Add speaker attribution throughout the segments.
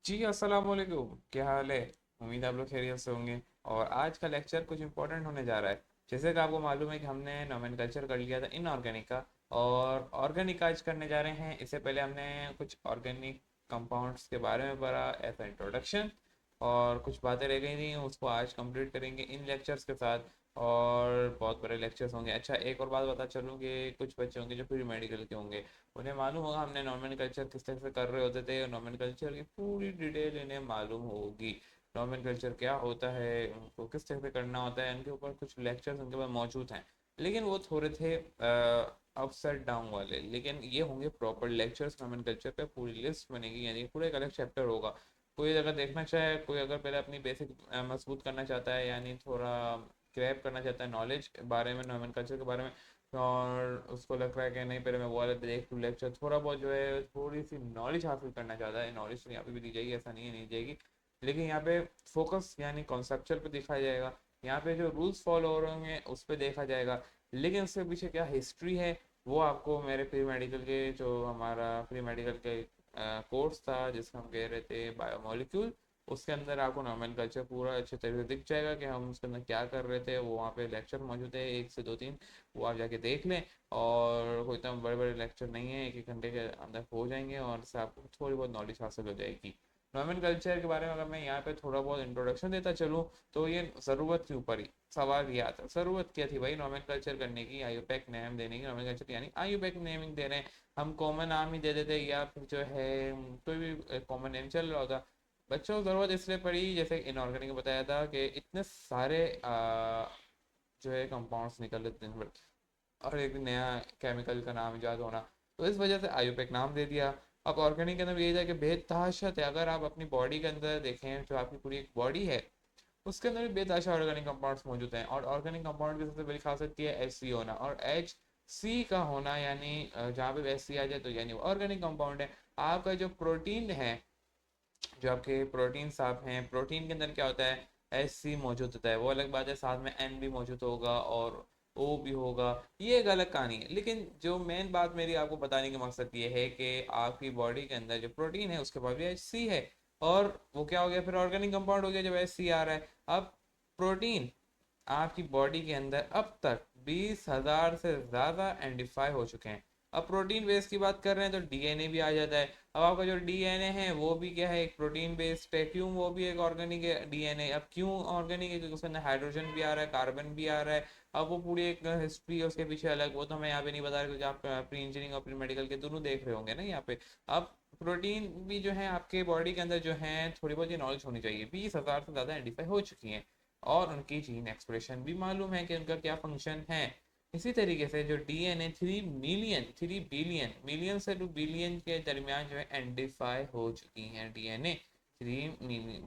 Speaker 1: जी अस्सलाम वालेकुम। क्या हाल है? उम्मीद आप लोग खैरियत से होंगे। और आज का लेक्चर कुछ इंपॉर्टेंट होने जा रहा है। जैसे कि आपको मालूम है कि हमने नोमेनकल्चर कर लिया था इनऑर्गेनिक का, और ऑर्गेनिक आज करने जा रहे हैं। इससे पहले हमने कुछ ऑर्गेनिक कंपाउंड्स के बारे में पढ़ा एज अ इंट्रोडक्शन, और कुछ बातें रह गई थी उसको आज कंप्लीट करेंगे इन लेक्चर्स के साथ। और बहुत बड़े लेक्चर्स होंगे। अच्छा, एक और बात बता चलूँ कि कुछ बच्चे होंगे जो प्री मेडिकल के होंगे, उन्हें मालूम होगा हमने नॉमेनकल्चर किस तरह से कर रहे होते थे, और नॉमेनकल्चर की पूरी डिटेल इन्हें मालूम होगी। नॉमेनकल्चर क्या होता है, उनको किस तरह से करना होता है, इनके ऊपर कुछ लेक्चर्स उनके पास मौजूद हैं। लेकिन वो थोड़े थे अपसाइड डाउन वाले, लेकिन ये होंगे प्रॉपर लेक्चर्स। नॉमेनकल्चर पे पूरी लिस्ट बनेगी, यानी पूरा एक अलग चैप्टर होगा। कोई अगर देखना चाहे, कोई अगर पहले अपनी बेसिक मजबूत करना चाहता है, यानी थोड़ा क्रैप करना चाहता है नॉलेज के बारे में, नॉमेनकल्चर के बारे में, और उसको लग रहा है कि नहीं पहले मैं वो वाला देख लूँ लेक्चर, थोड़ा बहुत जो है थोड़ी सी नॉलेज हासिल करना चाहता है। नॉलेज तो यहाँ पे भी दी जाएगी, ऐसा नहीं है नहीं दी जाएगी, लेकिन यहाँ पे फोकस यानी कॉन्सेप्चुअल पे दिखाया जाएगा। यहाँ पे जो रूल्स फॉलो हो रहे होंगे उस पर देखा जाएगा। लेकिन उसके पीछे क्या हिस्ट्री है, वो आपको मेरे प्री मेडिकल के, जो हमारा प्री मेडिकल के कोर्स था जिसका हम कह रहे थे बायोमोलिक्यूल, उसके अंदर आपको नॉमेनकल्चर पूरा अच्छे तरीके से दिख जाएगा कि हम उसके अंदर क्या कर रहे थे। वो वहाँ पे लेक्चर मौजूद है, एक से दो तीन, वो आप जाके देख लें। और कोई इतना बड़े बड़े लेक्चर नहीं है, एक एक घंटे के अंदर हो जाएंगे, और इससे आपको थोड़ी बहुत नॉलेज हासिल हो जाएगी। नॉर्मन कल्चर के बारे में अगर मैं यहाँ पे थोड़ा बहुत इंट्रोडक्शन देता चलूँ, तो ये ज़रूरत के ऊपर ही सवाल ये आता है। ज़रूरत क्या थी भाई नॉर्मन कल्चर करने की, आयुपैक नेम देने की? नॉर्मन कल्चर यानी आयुपैक नेमिंग दे रहे हैं, हम कॉमन नाम ही दे देते, या फिर जो है कोई भी कॉमन नेम चल रहा होता। बच्चों को ज़रूरत इसलिए पड़ी, जैसे इनऑर्गेनिक बताया था, कि इतने सारे जो है कंपाउंड्स निकल रहे दिन भर, और एक नया केमिकल का नाम ईजाद होना, तो इस वजह से आयुपेक नाम दे दिया। अब ऑर्गेनिक के अंदर यही था कि बेतहाशा है, अगर आप अपनी बॉडी के अंदर देखें, जो आपकी पूरी एक बॉडी है उसके अंदर भी बेतहाशा ऑर्गेनिक कंपाउंड्स मौजूद हैं। और ऑर्गेनिक कंपाउंड की सबसे बड़ी खासियत ये है एच सी होना, और एच सी का होना, यानी जहाँ पे एच सी आ जाए तो यानी वो ऑर्गेनिक कंपाउंड है। आपका जो प्रोटीन है, जो आपके प्रोटीन आप हैं, प्रोटीन के अंदर क्या होता है, एच सी मौजूद होता है, वो अलग बात है, साथ में एन भी मौजूद होगा और ओ भी होगा, ये एक अलग कहानी है। लेकिन जो मेन बात मेरी आपको बताने का मकसद ये है कि आपकी बॉडी के अंदर जो प्रोटीन है उसके पास भी एच सी है, और वो क्या हो गया फिर, ऑर्गेनिक कंपाउंड हो गया जब एच सी आ रहा है। अब प्रोटीन आपकी बॉडी के अंदर अब तक 20,000 से ज़्यादा आइडेंटिफाई हो चुके हैं। अब प्रोटीन बेस की बात कर रहे हैं तो डीएनए भी आ जाता है। अब आपका जो डीएनए है वो भी क्या है, एक प्रोटीन बेस्ड है। क्यों? वो भी एक ऑर्गेनिक है डीएनए। अब क्यों ऑर्गेनिक है? क्योंकि उसके अंदर हाइड्रोजन भी आ रहा है, कार्बन भी आ रहा है। अब वो पूरी एक हिस्ट्री है उसके पीछे अलग, वो तो मैं यहाँ पे नहीं बता रहा, क्योंकि आप प्री इंजीनियरिंग और प्री मेडिकल के दोनों देख रहे होंगे ना यहाँ पे। अब प्रोटीन भी जो है आपके बॉडी के अंदर जो है थोड़ी बहुत ये नॉलेज होनी चाहिए, 20,000 से ज़्यादा आइडेंटिफाई हो चुकी हैं, और उनकी जीन एक्सप्रेशन भी मालूम है कि उनका क्या फंक्शन है। इसी तरीके से जो डीएनए 3 मिलियन, 3 बिलियन, मिलियन से 2 बिलियन के दरमियान जो है आइडेंटिफाई हो चुकी हैं डीएनए, 3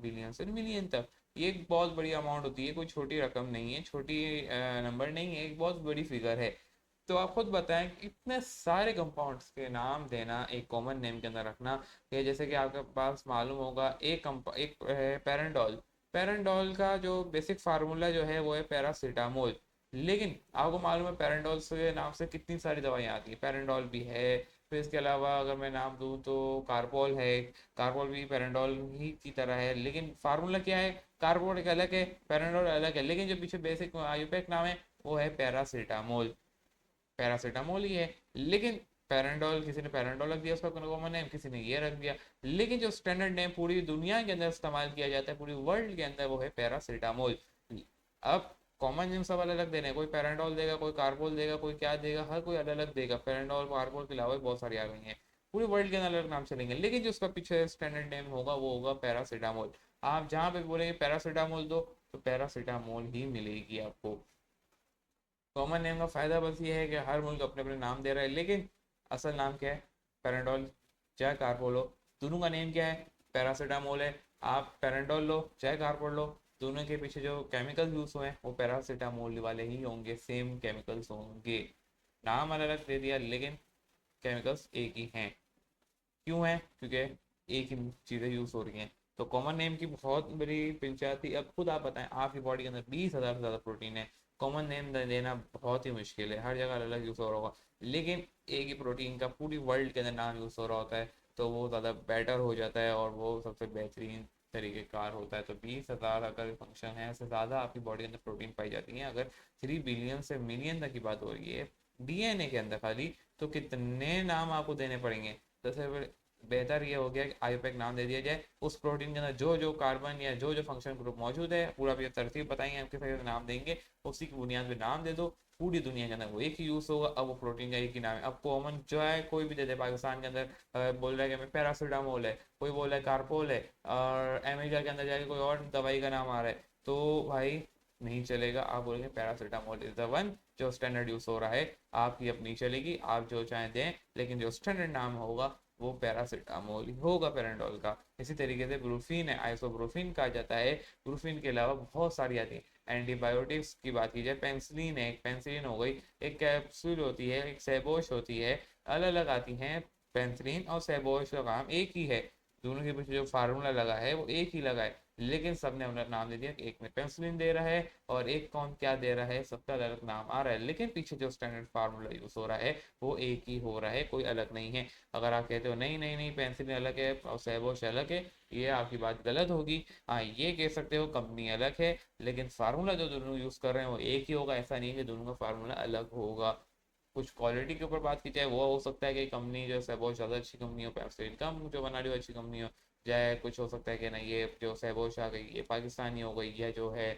Speaker 1: बिलियन से मिलियन तक। ये एक बहुत बड़ी अमाउंट होती है, कोई छोटी रकम नहीं है, छोटी नंबर नहीं है, एक बहुत बड़ी फिगर है। तो आप खुद बताएं कि इतने सारे कंपाउंड्स के नाम देना, एक कॉमन नेम के अंदर रखना, या जैसे कि आपके पास मालूम होगा एक पैराडोल। पैराडोल का जो बेसिक फार्मूला जो है वो है पैरासीटामोल। लेकिन आपको मालूम है पैराडोल के नाम से कितनी सारी दवाइयाँ आती हैं, पैराडोल भी है, फिर इसके अलावा अगर मैं नाम दूँ तो कार्पोल है। कार्पोल भी पैराडोल ही की तरह है, लेकिन फार्मूला क्या है, कार्पोल एक अलग है, पैराडोल अलग है, लेकिन जो पीछे बेसिक आयुर्वेदिक नाम है वो है पैरासीटामोल। पैरासीटामोल ही है, लेकिन पैराडोल किसी ने पैराडोल रख दिया उसका कॉमन नेम, किसी ने ये रख दिया। लेकिन जो स्टैंडर्ड नेम पूरी दुनिया के अंदर इस्तेमाल किया जाता है, पूरी वर्ल्ड के अंदर, वो है पैरासीटामोल। अब कॉमन नेम सब अलग अलग देने, कोई पैराडोल देगा, कोई कार्बोल देगा, कोई क्या देगा, हर कोई अलग अलग देगा। पैराडोल कार्बोल के अलावा भी बहुत सारी आ गई हैं, पूरी वर्ल्ड के अंदर अलग नाम चलेंगे, लेकिन जो उसका पीछे स्टैंडर्ड नेम होगा वो होगा पैरासीटामोल। आप जहाँ पे बोलेंगे पैरासीटामोल दो, तो पैरासीटामोल ही मिलेगी आपको। कॉमन नेम का फायदा बस ये है कि हर मुल्क अपने अपने नाम दे रहा है, लेकिन असल नाम क्या है, पैराडोल चाहे कार्बो लो, दोनों का नेम क्या है, पैरासीटामोल है। आप पैराडोल लो चाहे कार्बो लो, दोनों के पीछे जो केमिकल यूज हुए हैं वो पैरासीटामोल वाले ही होंगे, सेम केमिकल्स होंगे। नाम अलग अलग दे दिया, लेकिन केमिकल्स एक ही हैं। क्यों है? क्योंकि एक ही चीज़ें यूज हो रही हैं। तो कॉमन नेम की बहुत बड़ी पंचायती। अब खुद आप बताएं, आपकी बॉडी के अंदर 20,000 से ज़्यादा प्रोटीन है, कॉमन नेम देना बहुत ही मुश्किल है, हर जगह अलग यूज हो रहा होगा, लेकिन एक ही प्रोटीन का पूरी वर्ल्ड के अंदर नाम यूज हो रहा होता है। तो वो ज़्यादा बेटर हो जाता है और वो सबसे बेहतरीन तरीके कार होता है। तो 20,000 अगर फंक्शन है, उससे ज़्यादा आपकी बॉडी के अंदर प्रोटीन पाई जाती है। अगर 3 बिलियन से मिलियन तक की बात हो रही है डीएनए के अंदर खाली, तो कितने नाम आपको देने पड़ेंगे। सबसे बेहतर ये हो गया कि आईयूपैक नाम दे दिया जाए, उस प्रोटीन के अंदर जो जो कार्बन या जो जो फंक्शन ग्रुप मौजूद है पूरा भी तरतीब बताएंगे, हम किस तरह से नाम देंगे, उसी की बुनियाद पे नाम दे दो। पूरी दुनिया के अंदर वो एक ही यूज़ होगा। अब वो प्रोटीन का एक ही नाम है। अब कॉमन जो है कोई भी दे दे, पाकिस्तान के अंदर बोल रहा है कि मैं पैरासीटामोल है, कोई बोल रहा है कारपोल है, और अमेरिका के अंदर जाके कोई और दवाई का नाम आ रहा है, तो भाई नहीं चलेगा। आप बोलेंगे पैरासीटामोल इज द वन जो स्टैंडर्ड यूज हो रहा है, आपकी अपनी चलेगी, आप जो चाहें दें, लेकिन जो स्टैंडर्ड नाम होगा वो पैरासीटामोल ही होगा, पेरेंडोल का। इसी तरीके से ब्रूफिन है, आइसोब्रूफिन कहा जाता है। ब्रूफिन के अलावा बहुत सारी आती है। एंटीबायोटिक्स की बात की जाए, पेंसिलिन है, एक पेंसिलिन हो गई, एक कैप्सूल होती है, एक सेबोश होती है, अलग अलग आती हैं। पेंसिलिन और सेबोश का काम एक ही है, दोनों के पीछे जो फार्मूला लगा है वो एक ही लगा है, लेकिन सबने अपना नाम दे दिया कि एक में पेंसिलिन दे रहा है और एक कौन क्या दे रहा है, सबका अलग अलग नाम आ रहा है, लेकिन पीछे जो स्टैंडर्ड फार्मूला यूज हो रहा है वो एक ही हो रहा है, कोई अलग नहीं है। अगर आप कहते हो नहीं नहीं नहीं पेंसिलिन अलग है और सेबोश अलग है, ये आपकी बात गलत होगी। हाँ, ये कह सकते हो कंपनी अलग है, लेकिन फार्मूला जो दोनों यूज कर रहे हैं वो एक ही होगा। ऐसा नहीं है कि दोनों का फार्मूला अलग होगा। कुछ क्वालिटी के ऊपर बात की जाए, वो हो सकता है कि कंपनी जो है बहुत ज़्यादा अच्छी कंपनी हो, पेप्सिन कम जो बना रही हो अच्छी कंपनी हो जाए। कुछ हो सकता है कि नहीं, ये जो सहबोश आ गई ये पाकिस्तानी हो गई, या जो है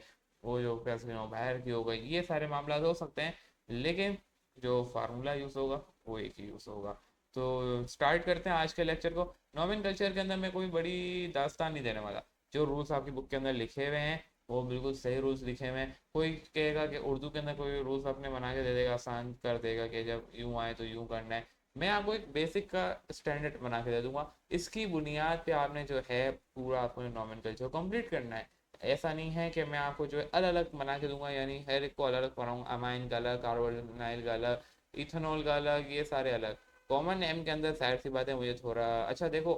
Speaker 1: वो जो पेप्सिन हो बाहर की हो गई, ये सारे मामला हो सकते हैं, लेकिन जो फार्मूला यूज़ होगा वो एक ही यूज़ होगा। तो स्टार्ट करते हैं आज के लेक्चर को। नॉमिन कल्चर के अंदर मैं कोई बड़ी दास्तान नहीं देने वाला। जो रूल्स आपकी बुक के अंदर लिखे हुए हैं वो बिल्कुल सही रूल्स लिखे हुए हैं। कोई कहेगा कि उर्दू के अंदर कोई रूल्स अपने बना के दे देगा, आसान कर देगा कि जब यूं आए तो यूं करना है। मैं आपको एक बेसिक का स्टैंडर्ड बना के दे दूंगा, इसकी बुनियाद पे आपने जो है पूरा आपको नॉमेनक्लेचर कंप्लीट करना है। ऐसा नहीं है कि मैं आपको जो है अलग अलग बना के दूंगा, यानी हर एक को अलग अलग पढ़ाऊंगा, अमाइन का अलग, कार्बोनाइल का अलग, इथेनॉल का अलग, ये सारे अलग। कॉमन नेम के अंदर जाहिर सी बात है मुझे थोड़ा अच्छा देखो,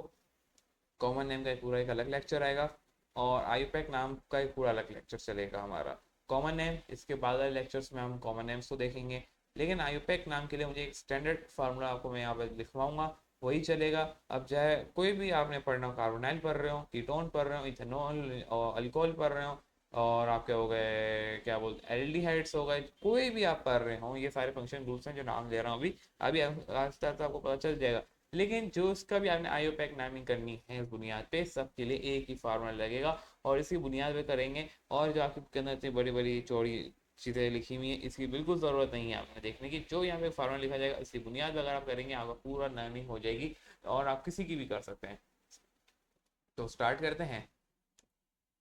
Speaker 1: कॉमन नेम का एक पूरा एक अलग लेक्चर आएगा और आईयूपैक नाम का एक पूरा अलग लेक्चर चलेगा हमारा। कॉमन नेम इसके बाद वाले लेक्चर्स में हम कॉमन नेम्स को देखेंगे, लेकिन आईयूपैक नाम के लिए मुझे एक स्टैंडर्ड फार्मूला आपको मैं यहाँ पर लिखवाऊंगा, वही चलेगा। अब चाहे कोई भी आपने पढ़ना हो, कार्बोनाइल पढ़ रहे हो, कीटोन पढ़ रहे हो, इथेनॉल और अल्कोहल पढ़ रहे हो, और आपके हो गए क्या बोलते एल्डिहाइड्स हो गए, कोई भी आप पढ़ रहे हो, ये सारे फंक्शन ग्रुप्स हैं जो नाम ले रहा हूँ अभी। अभी आस्ते आस्ते आपको पता चल जाएगा, लेकिन जो इसका भी आपने आईओपैक नामिंग करनी है, इस बुनियाद पे सबके लिए एक ही फार्मूला लगेगा और इसी बुनियाद पे करेंगे। और जो आपके अंदर इतनी बड़ी बड़ी चौड़ी चीज़ें लिखी हुई है, इसकी बिल्कुल ज़रूरत नहीं है आपने देखने की। जो यहाँ पे फार्मूला लिखा जाएगा इसकी बुनियाद पे अगर आप करेंगे आपका पूरा नामिंग हो जाएगी, और आप किसी की भी कर सकते हैं। तो स्टार्ट करते हैं।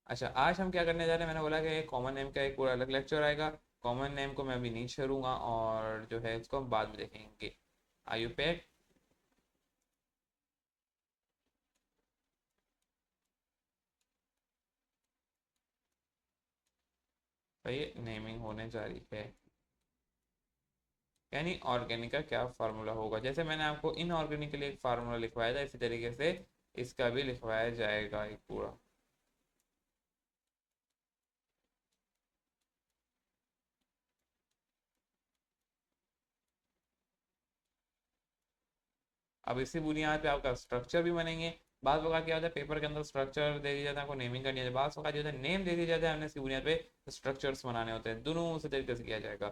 Speaker 1: अच्छा, आज हम क्या करने जा रहे हैं, मैंने बोला कि कॉमन नेम का एक पूरा अलग लेक्चर आएगा। कॉमन नेम को मैं अभी नहीं छोड़ूंगा और जो है उसको हम बाद में देखेंगे। आईयूपैक भाई नेमिंग होने जा रही है, यानी ऑर्गेनिक का क्या फार्मूला होगा। जैसे मैंने आपको इनऑर्गेनिक के लिए एक फार्मूला लिखवाया था, इसी तरीके से इसका भी लिखवाया जाएगा एक पूरा। अब इसी बुनियाद पे आपका स्ट्रक्चर भी बनेंगे। बाद वक्त क्या होता है, पेपर के अंदर स्ट्रक्चर दे दिया जाता है, आपको नेमिंग करनी है, बाद वक्त जो है नेम दे दिया जाता है, हमने इसकी बुनियाद पे स्ट्रक्चर्स बनाने होते हैं, दोनों उसी तरीके से किया जाएगा।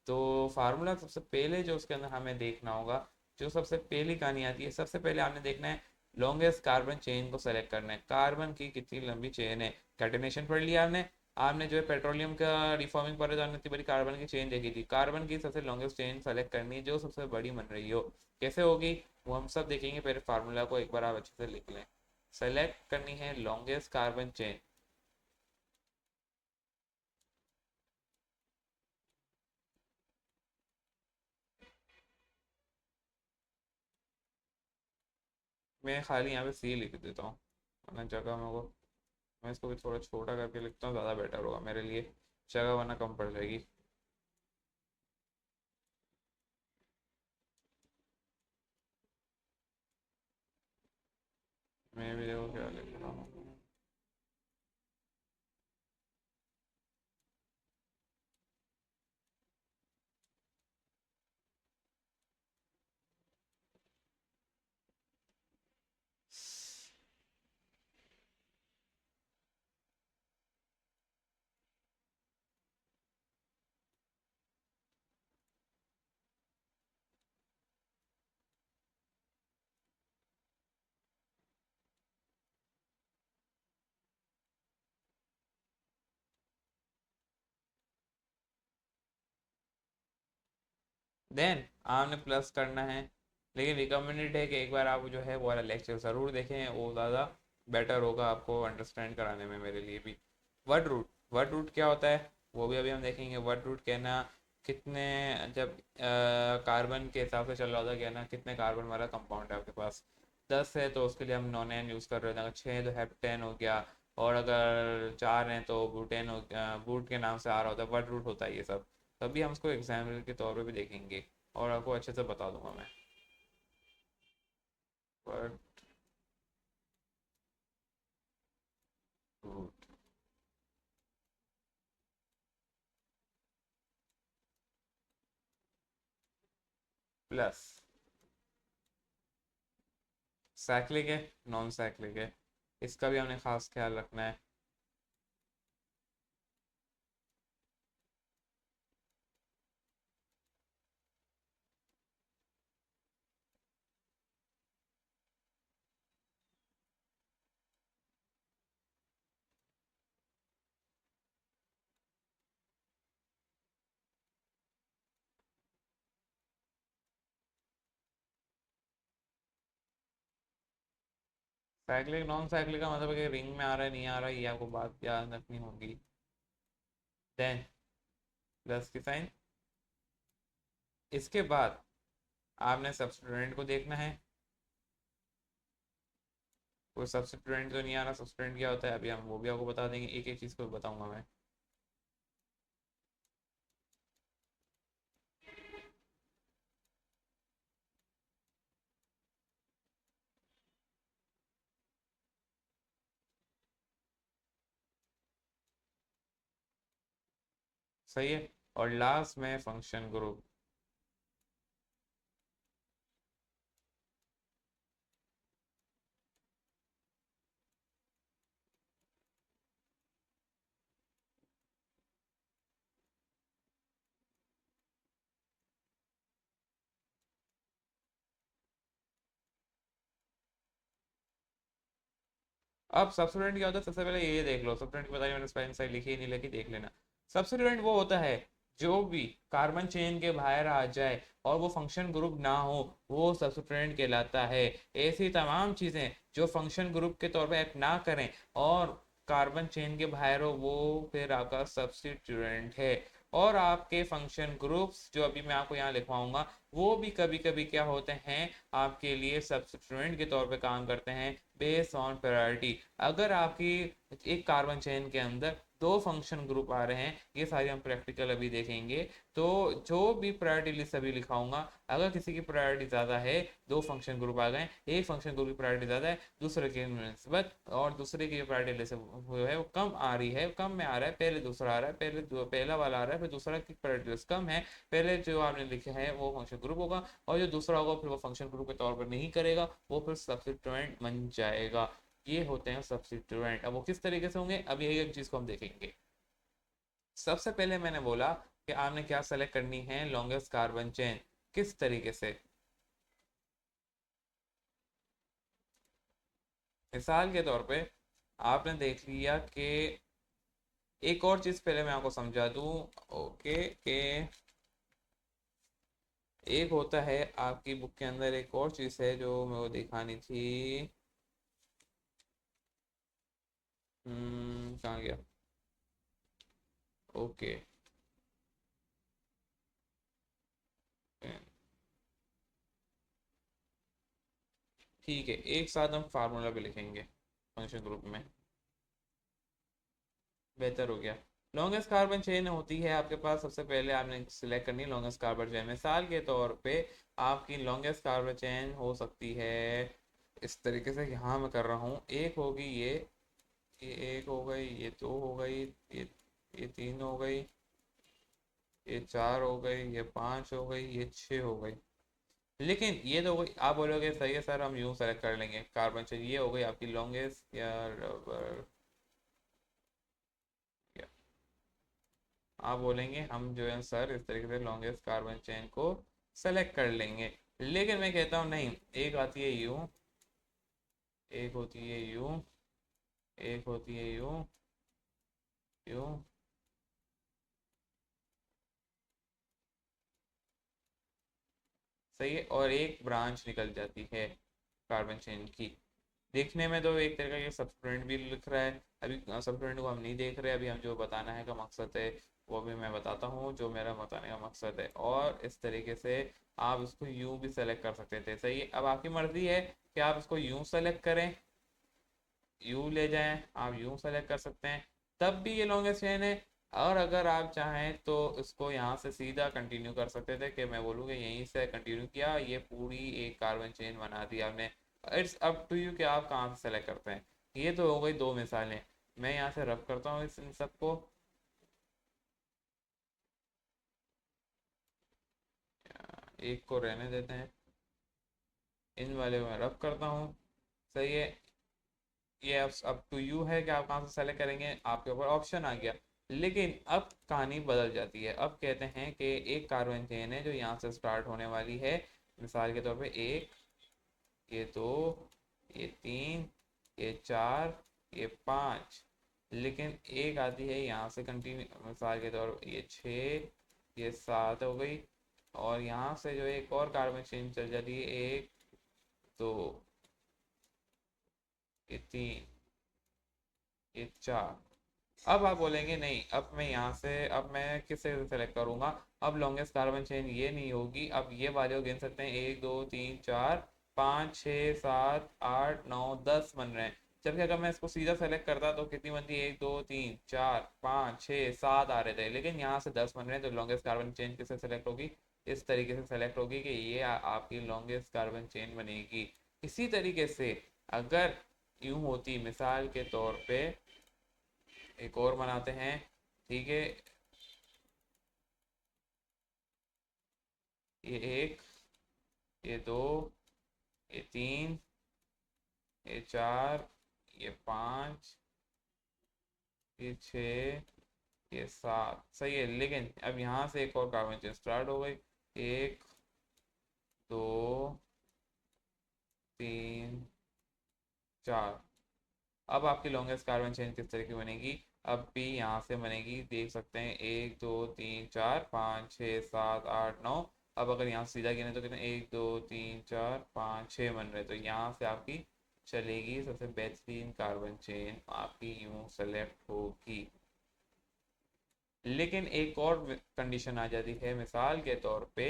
Speaker 1: तो फार्मूला सबसे पहले जो उसके अंदर हमें देखना होगा, जो सबसे पहली कहानी आती है, सबसे पहले आपने देखना है लॉन्गेस्ट कार्बन चेन को सेलेक्ट करना है। कार्बन की कितनी लंबी चेन है, कैटेनेशन पढ़ लिया आपने। आपने जो है पेट्रोलियम का रिफॉर्मिंग पढ़े तो आपने इतनी बड़ी कार्बन की चेन देखी थी। कार्बन की सबसे लॉन्गेस्ट चेन सेलेक्ट करनी है जो सबसे बड़ी बन रही हो। कैसे होगी वो हम सब देखेंगे, पहले फार्मूला को एक बार आप अच्छे से लिख लें। सेलेक्ट करनी है लॉन्गेस्ट कार्बन चेन। मैं खाली यहाँ पे सी लिख देता हूँ, वरना जगह मेरे को, मैं इसको भी थोड़ा छोटा करके लिखता हूँ, ज़्यादा बेटर होगा मेरे लिए, जगह वरना कम पड़ जाएगी। मैं भी देखो क्या लिख रहा हूँ। देन आपने प्लस करना है। लेकिन रिकमेंडेड है कि एक बार आप जो है वो वाला लेक्चर ज़रूर देखें, वो ज़्यादा बेटर होगा आपको अंडरस्टैंड कराने में, मेरे लिए भी। वर्ड रूट, वर्ड रूट क्या होता है वो भी अभी हम देखेंगे। वर्ड रूट कहना कितने, जब कार्बन के हिसाब से चल रहा होता है कहना कितने कार्बन वाला कंपाउंड है आपके पास। 10 है तो उसके लिए हम नॉन एन यूज़ कर रहे हैं, अगर 6 है तो हेप्टेन हो गया, और अगर 4 हैं तो ब्यूटेन हो गया, बूट के नाम से आ रहा होता है, वर्ड रूट होता है ये सब। तभी हम उसको एग्जाम्पल के तौर पे भी देखेंगे और आपको अच्छे से बता दूंगा मैं। वर्ड रूट प्लस साइक्लिक है, नॉन साइक्लिक है, इसका भी हमने खास ख्याल रखना है। साइक्लिक नॉन साइक्लिक का मतलब है कि रिंग में आ रहा है नहीं आ रहा है, ये आपको बात याद रखनी होगी। देन प्लस की साइन। इसके बाद आपने सब्स्टिट्यूएंट को देखना है। कोई सब्स्टिट्यूएंट तो नहीं आ रहा, सब्स्टिट्यूएंट क्या होता है अभी हम वो भी आपको बता देंगे, एक एक चीज़ को बताऊंगा मैं। सही है। और लास्ट में फंक्शन ग्रुप। अब सब्स्टिट्यूएंट क्या होता है, सबसे पहले ये देख लो, सब्स्टिट्यूएंट की बताइए, मैंने स्पेलिंग साइड लिखी ही नहीं लिखी, देख लेना। सब्स्टिट्यूएंट वो होता है जो भी कार्बन चेन के बाहर आ जाए और वो फंक्शन ग्रुप ना हो, वो सब्स्टिट्यूएंट कहलाता है। ऐसी तमाम चीज़ें जो फंक्शन ग्रुप के तौर पे एक्ट ना करें और कार्बन चेन के बाहर हो, वो फिर आपका सब्स्टिट्यूएंट है। और आपके फंक्शन ग्रुप्स जो अभी मैं आपको यहाँ लिखवाऊंगा, वो भी कभी कभी क्या होते हैं, आपके लिए सब्स्टिट्यूएंट के तौर पे काम करते हैं बेस्ड ऑन प्रायोरिटी। अगर आपकी एक कार्बन चेन के अंदर दो फंक्शन ग्रुप आ रहे हैं, ये सारी हम प्रैक्टिकल अभी देखेंगे, तो जो भी प्रायोरिटी लिस्ट अभी लिखाऊंगा, अगर किसी की प्रायोरिटी ज़्यादा है, दो फंक्शन ग्रुप आ गए, एक फंक्शन ग्रुप की प्रायोरिटी ज़्यादा है दूसरे के नस्बत, और दूसरे की प्रायोरिटी लिस्ट जो है वो कम आ रही है, कम में आ रहा है, पहले दूसरा आ रहा है, पहला वाला आ रहा है, फिर दूसरा की प्रायोरिटी लिस्ट कम है, पहले जो आपने लिखा है वो फंक्शन ग्रुप होगा, और जो दूसरा होगा फिर वो फंक्शन ग्रुप के तौर पर नहीं करेगा, वो फिर सब्स्टिट्यूएंट बन जाएगा। ये होते हैं सब्स्टिट्यूएंट। अब वो किस तरीके से होंगे, अब यही एक चीज को हम देखेंगे। सबसे पहले मैंने बोला कि आपने क्या सेलेक्ट करनी है, लॉन्गेस्ट कार्बन चेन। किस तरीके से, मिसाल के तौर पे आपने देख लिया कि, एक और चीज पहले मैं आपको समझा दूं, ओके, के एक होता है आपकी बुक के अंदर, एक और चीज है जो मैं वो दिखानी थी। कहाँ गया, ओके। ठीक है, एक साथ हम फार्मूला भी लिखेंगे फंक्शन ग्रुप में, बेहतर हो गया। लॉन्गेस्ट कार्बन चेन होती है आपके पास, सबसे पहले आपने सिलेक्ट करनी है लॉन्गेस्ट कार्बन चेन। मिसाल के तौर पे आपकी लॉन्गेस्ट कार्बन चेन हो सकती है इस तरीके से, यहाँ मैं कर रहा हूँ, एक होगी ये एक हो गई, ये दो हो गई, ये तीन हो गई, ये चार हो गई, ये पाँच हो गई, ये छः हो गई। लेकिन ये तो हो गई, आप बोलोगे सही है सर हम यूँ सेलेक्ट कर लेंगे कार्बन चेन, ये हो गई आपकी लॉन्गेस्ट या रबर, आप बोलेंगे हम जो है सर इस तरीके से लॉन्गेस्ट कार्बन चेन को सेलेक्ट कर लेंगे। लेकिन मैं कहता हूँ नहीं, एक आती है यूं, एक होती है यूं, एक होती है यूं, यूं, सही है, और एक ब्रांच निकल जाती है कार्बन चेन की। देखने में तो एक तरह का सब्सटेंट भी लिख रहा है, अभी सब्सटेंट को हम नहीं देख रहे, अभी हम जो बताना है का मकसद है वो भी मैं बताता हूँ, जो मेरा बताने का मकसद है। और इस तरीके से आप इसको यूं भी सेलेक्ट कर सकते थे। सही है, अब आपकी मर्जी है कि आप इसको यूं सेलेक्ट करें, यूं ले जाएं, आप यूं सेलेक्ट कर सकते हैं, तब भी ये लॉन्गेस्ट चेन है। और अगर आप चाहें तो इसको यहाँ से सीधा कंटिन्यू कर सकते थे, कि मैं बोलूँगा यहीं से कंटिन्यू किया, ये पूरी एक कार्बन चेन बना दी आपने। इट्स अप टू यू कि आप कहाँ से सेलेक्ट करते हैं। ये तो हो गई दो मिसालें, मैं यहाँ से रब करता हूँ इस इन सबको, एक को रहने देते हैं, इन वाले को मैं रब करता हूँ। सही है, ये अब टू यू है कि आप कहाँ से सेलेक्ट करेंगे, आपके ऊपर ऑप्शन आ गया। लेकिन अब कहानी बदल जाती है, अब कहते हैं कि एक कार्बन चेन है जो यहाँ से स्टार्ट होने वाली है, मिसाल के तौर पे एक, ये दो, ये तीन, ये चार, ये पाँच। लेकिन एक आती है यहाँ से कंटिन्यू, मिसाल के तौर पे ये छः, ये सात हो गई। और यहाँ से जो एक और कार्बन चेन चल जाती है, एक, दो, ये तीन, ये चार। अब आप बोलेंगे नहीं, अब मैं यहाँ से, अब मैं किससे सेलेक्ट करूंगा, अब लॉन्गेस्ट कार्बन चेन ये नहीं होगी, अब ये वाले को गिन सकते हैं, एक दो तीन चार पाँच छः सात आठ नौ दस बन रहे हैं। जबकि अगर मैं इसको सीधा सेलेक्ट करता तो कितनी बनती, एक दो तीन चार पाँच छः सात आ रहे थे, लेकिन यहाँ से 10 बन रहे हैं, तो लॉन्गेस्ट कार्बन चेन किससे सेलेक्ट होगी, इस तरीके से सेलेक्ट होगी कि ये आपकी लॉन्गेस्ट कार्बन चेन बनेगी। इसी तरीके से अगर यूं होती, मिसाल के तौर पे एक और बनाते हैं, ठीक है, ये एक, ये दो, ये तीन, ये चार, ये पाँच, ये छः, ये सात। सही है, लेकिन अब यहाँ से एक और कार्बन चेन स्टार्ट हो गई, एक, दो, तीन, चार। अब आपकी लॉन्गेस्ट कार्बन चेन किस तरह की बनेगी, अब भी यहाँ से बनेगी, देख सकते हैं, एक दो तीन चार पाँच छः सात आठ नौ। अब अगर यहाँ से सीधा गिने तो कितने, एक दो तीन चार पाँच छः बन रहे, तो यहाँ से आपकी चलेगी सबसे बेहतरीन कार्बन चेन, आपकी यूं सेलेक्ट होगी। लेकिन एक और कंडीशन आ जाती है, मिसाल के तौर पे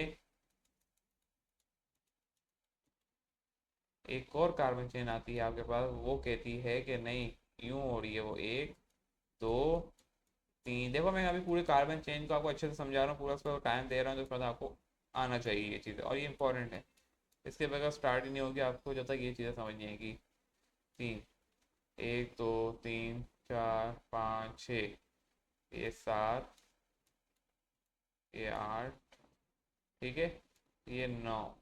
Speaker 1: एक और कार्बन चेन आती है आपके पास, वो कहती है कि नहीं, यूं हो रही है वो, एक, दो, तीन। देखो मैं अभी पूरे कार्बन चेन को आपको अच्छे से समझा रहा हूँ, पूरा उसको टाइम दे रहा हूँ, तो उसके बाद आपको आना चाहिए ये चीज़ें, और ये इंपॉर्टेंट है। इसके बगैर स्टार्ट ही नहीं होगी आपको जब तक ये चीज़ें समझ नहीं आएगी। तीन, एक दो तीन चार पाँच छः, ये सात, ये आठ, ठीक है, ये नौ,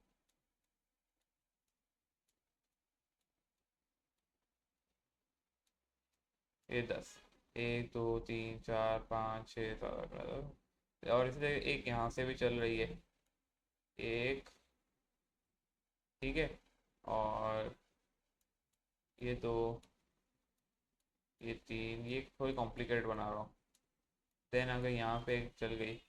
Speaker 1: ये दस। एक दो तीन चार पाँच छः सात आठ, और इसलिए एक यहाँ से भी चल रही है, एक, ठीक है, और ये दो, ये तीन, ये थोड़ी कॉम्प्लिकेटेड बना रहा हूँ। देन अगर यहाँ पे चल गई,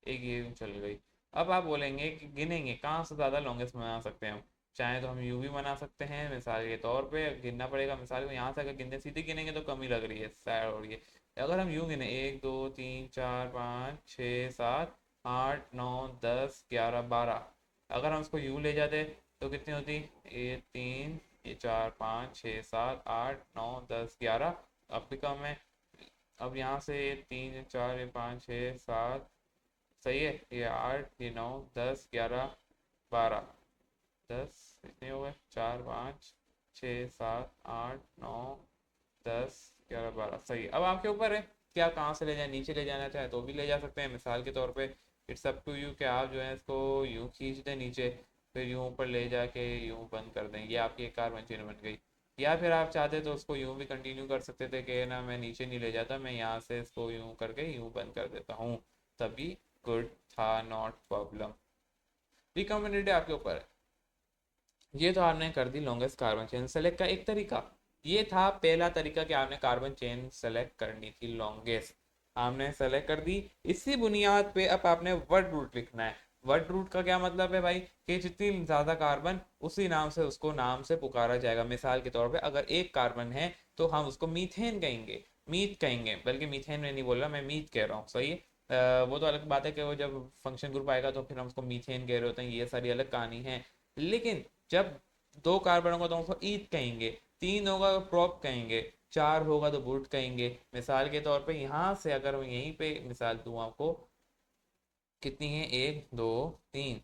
Speaker 1: एक ये चल गई। अब आप बोलेंगे कि गिनेंगे कहाँ से ज़्यादा लॉन्गेस्ट बना सकते हैं हम, चाहे तो हम यू भी बना सकते हैं, मिसाल के तौर पे गिनना पड़ेगा, मिसाल को यहाँ से अगर गिनते सीधे गिनेंगे तो कम ही लग रही है, सैड हो रही है। अगर हम यूँ गिने, एक दो तीन चार पाँच छः सात आठ नौ दस ग्यारह बारह, अगर हम उसको यूँ ले जाते तो कितनी होती, ये तीन, ये चार पाँच छः सात आठ नौ दस ग्यारह, अब भी कम है। अब यहाँ से ये तीन, ये चार, ये पाँच, छः, सात, सही है, ये आठ, ये नौ, दस, ग्यारह, बारह, दस, इतने हो गए, चार पाँच छः सात आठ नौ दस ग्यारह बारह। सही है, अब आपके ऊपर है कि आप कहाँ से ले जाएं, नीचे ले जाना चाहें तो भी ले जा सकते हैं, मिसाल के तौर पे इट्स अप टू यू कि आप जो है इसको यूँ खींच दें नीचे, फिर यूँ ऊपर ले जाके यूँ बंद कर दें, ये आपकी एक कार मशीन बन गई। या फिर आप चाहते तो उसको यूँ भी कंटिन्यू कर सकते थे कि ना मैं नीचे नहीं ले जाता, मैं यहाँ से इसको यूँ करके यूँ बंद कर देता हूँ, तभी गुड था, नॉट प्रॉब्लम। रिकमेंडेड आपके ऊपर है। ये तो आपने कर दी लॉन्गेस्ट कार्बन चेन सेलेक्ट का एक तरीका, ये था पहला तरीका कि आपने कार्बन चेन सेलेक्ट करनी थी लॉन्गेस्ट। आपने सेलेक्ट कर दी। इसी बुनियाद पे अब आपने वर्ड रूट लिखना है। वर्ड रूट का क्या मतलब है भाई, कि जितनी ज्यादा कार्बन उसी नाम से उसको नाम से पुकारा जाएगा। मिसाल के तौर पे अगर एक कार्बन है तो हम उसको मीथेन कहेंगे, मीथ कहेंगे, बल्कि मीथेन में नहीं बोल रहा मैं, मीथ कह रहा हूँ, सही है। वो तो अलग बात है कि वो जब फंक्शन ग्रुप आएगा तो फिर हम उसको मीथेन कह रहे होते हैं, ये सारी अलग कहानी है। लेकिन जब दो कार्बन होगा तो हम उसको ईथ कहेंगे, तीन होगा तो प्रोप कहेंगे, चार होगा तो बुट कहेंगे। मिसाल के तौर पे यहाँ से अगर मैं यहीं पे मिसाल दूँ आपको, कितनी है, एक दो तीन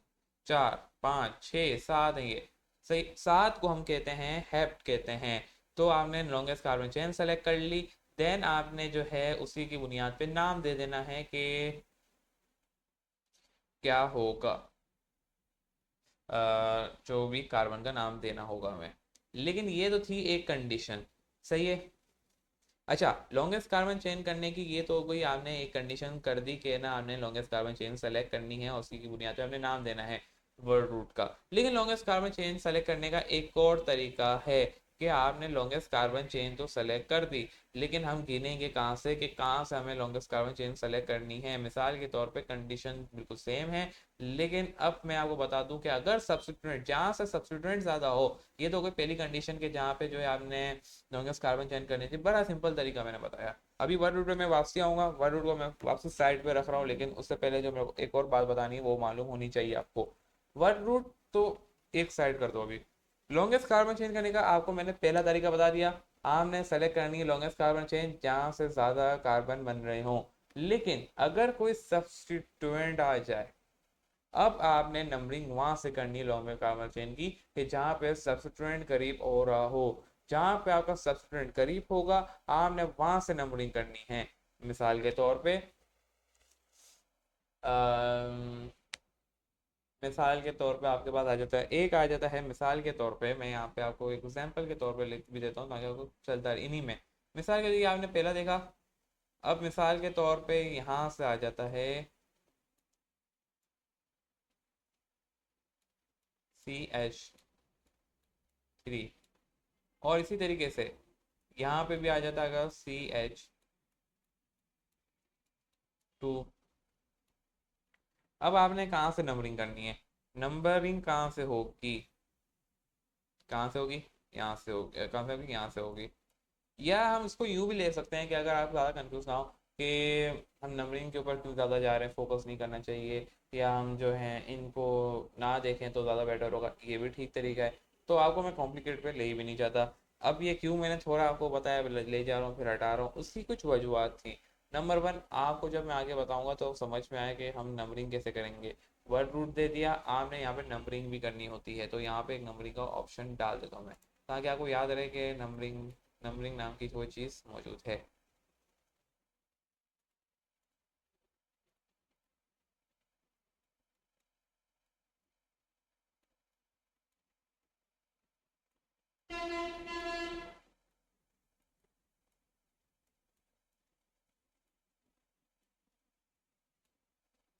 Speaker 1: चार पाँच छः सात है ये, सही, सात को हम कहते हैं हेप्ट कहते हैं। तो आपने लॉन्गेस्ट कार्बन चेन सेलेक्ट कर ली। देन आपने जो है उसी की बुनियाद पे नाम दे देना है कि क्या होगा, जो भी कार्बन का नाम देना होगा हमें। लेकिन ये तो थी एक कंडीशन, सही है। अच्छा, लॉन्गेस्ट कार्बन चेन करने की ये तो हो गई, आपने एक कंडीशन कर दी कि ना आपने लॉन्गेस्ट कार्बन चेन सेलेक्ट करनी है और उसी की बुनियाद पे आपने नाम देना है वर्ड रूट का। लेकिन लॉन्गेस्ट कार्बन चेन सेलेक्ट करने का एक और तरीका है कि आपने लॉन्गेस्ट कार्बन चेन तो सेलेक्ट कर दी, लेकिन हम गिनेंगे कहाँ से कि कहाँ से हमें लॉन्गेस्ट कार्बन चेन सेलेक्ट करनी है। मिसाल के तौर पे कंडीशन बिल्कुल सेम है, लेकिन अब मैं आपको बता दूं कि अगर सब्स्टिट्यूएंट, जहाँ से सब्स्टिट्यूएंट ज्यादा हो, ये तो कोई पहली कंडीशन के जहाँ पे जो है आपने लॉन्गेस्ट कार्बन चेन करनी थी, बड़ा सिंपल तरीका मैंने बताया। अभी वर्ड रूट पे मैं वापसी आऊंगा, वर्ड रूट को मैं वापसी साइड पे रख रहा हूँ, लेकिन उससे पहले जो मेरे को एक और बात बतानी है वो मालूम होनी चाहिए आपको। वर्ड रूट तो एक साइड कर दो अभी। लॉन्गेस्ट कार्बन चेन करने का आपको मैंने पहला तरीका बता दिया, आपने सेलेक्ट करनी है लॉन्गेस्ट कार्बन चेन जहां से ज्यादा कार्बन बन रहे हो। लेकिन अगर कोई सब्स्टिट्यूएंट आ जाए, अब आपने नंबरिंग वहां से करनी है लॉन्गेस्ट कार्बन चेन की कि जहां पे सब्स्टिट्यूएंट करीब हो रहा हो। जहां पे आपका सब्स्टिट्यूएंट करीब होगा आपने वहां से नंबरिंग करनी है। मिसाल के तौर पे अम, मिसाल के तौर पे आपके पास आ जाता है, एक आ जाता है, मिसाल के तौर पे मैं यहाँ पे आपको एक एग्जांपल के तौर पे लिख भी देता हूँ ताकि आपको चलता है इन्हीं में। मिसाल के लिए आपने पहला देखा, अब मिसाल के तौर पे यहाँ से आ जाता है CH3, और इसी तरीके से यहाँ पे भी आ जाता है CH2। अब आपने कहाँ से नंबरिंग करनी है, नंबरिंग कहाँ से होगी, कहाँ से होगी, यहाँ से होगी, कहाँ से होगी, यहाँ से होगी। या हम इसको यूं भी ले सकते हैं कि अगर आप ज़्यादा कंफ्यूज ना हो कि हम नंबरिंग के ऊपर क्यों ज़्यादा जा रहे हैं, फोकस नहीं करना चाहिए, या हम जो है इनको ना देखें तो ज़्यादा बेटर होगा, ये भी ठीक तरीका है। तो आपको मैं कॉम्प्लिकेट पे ले ही भी नहीं चाहता। अब ये क्यों मैंने थोड़ा आपको बताया, ले जा रहा हूँ फिर हटा रहा हूँ, उसकी कुछ वजूहत थी। नंबर वन, आपको जब मैं आगे बताऊंगा तो समझ में आया कि हम नंबरिंग कैसे करेंगे। वर्ड रूट दे दिया आपने, यहाँ पे नंबरिंग भी करनी होती है, तो यहाँ पे एक नंबरिंग का ऑप्शन डाल देता हूँ मैं, ताकि आपको याद रहे कि नंबरिंग, नंबरिंग नाम की कोई चीज़ मौजूद है।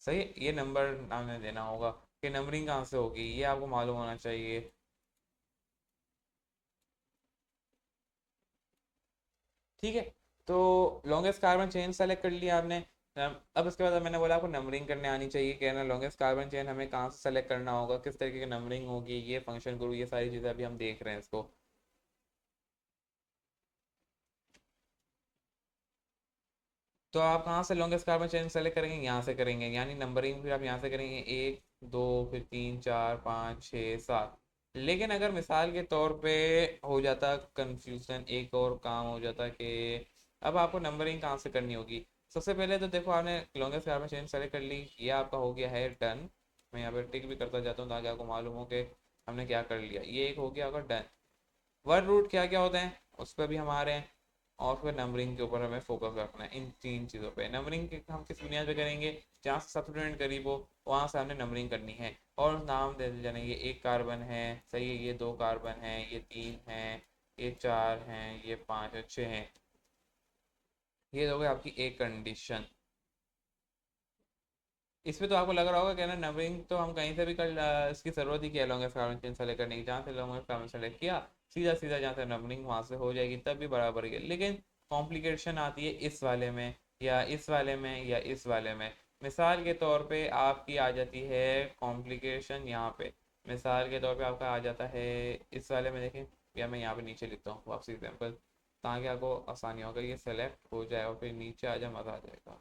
Speaker 1: सही है, ये नंबर आपने देना होगा कि नंबरिंग कहाँ से होगी, ये आपको मालूम होना चाहिए। ठीक है, तो लॉन्गेस्ट कार्बन चेन सेलेक्ट कर लिया आपने। अब उसके बाद मैंने बोला आपको नंबरिंग करने आनी चाहिए, कि ना लॉन्गेस्ट कार्बन चेन हमें कहाँ से सेलेक्ट करना होगा, किस तरीके की नंबरिंग होगी, ये फंक्शन ग्रुप, ये सारी चीज़ें अभी हम देख रहे हैं इसको। तो आप कहाँ से लॉन्गेस्ट कार्बन चेन सेलेक्ट करेंगे, यहाँ से करेंगे, यानी नंबरिंग फिर आप यहाँ से करेंगे, एक दो फिर तीन चार पाँच छः सात। लेकिन अगर मिसाल के तौर पे हो जाता कंफ्यूजन, एक और काम हो जाता कि अब आपको नंबरिंग कहाँ से करनी होगी। सबसे पहले तो देखो, आपने लॉन्गेस्ट कार्बन चेन सेलेक्ट कर ली, ये आपका हो गया है डन। मैं यहाँ पे टिक भी करता जाता हूँ ताकि आपको मालूम हो कि हमने क्या कर लिया, ये एक हो गया आपका डन। वर्ड रूट क्या क्या होते हैं उस पर भी हम आ रहे हैं, और फिर नंबरिंग के ऊपर हमें फोकस रखना है, इन तीन चीज़ों पे। नंबरिंग हम किस बुनियाद पे करेंगे, जहाँ से सब्स्टिट्यूएंट करीब हो वहाँ से हमने नंबरिंग करनी है, और नाम दे जाने, ये एक कार्बन है, सही है, ये दो कार्बन है, ये तीन है, ये चार हैं, ये पाँच अच्छे हैं। ये हो गई आपकी एक कंडीशन। इसमें तो आपको लग रहा होगा कि ना नंबरिंग तो हम कहीं से भी कर इसकी ज़रूरत ही क्या है लॉन्गेस्ट कार्बन चेन सेलेक्ट करने की, जहाँ से लॉन्गेस्ट कार्बन सेलेक्ट किया सीधा सीधा जहाँ से नंबरिंग वहाँ से हो जाएगी, तब भी बराबर ही है। लेकिन कॉम्प्लिकेशन आती है इस वाले में या इस वाले में या इस वाले में। मिसाल के तौर पे आपकी आ जाती है कॉम्प्लिकेशन यहाँ पे। मिसाल के तौर पे आपका आ जाता है इस वाले में, देखें, या मैं यहाँ पे नीचे लिखता हूँ वापसी एग्जाम्पल, ताकि आपको आसानी होगा, ये सेलेक्ट हो जाए और फिर नीचे आ जाए, मज़ा आ जाएगा।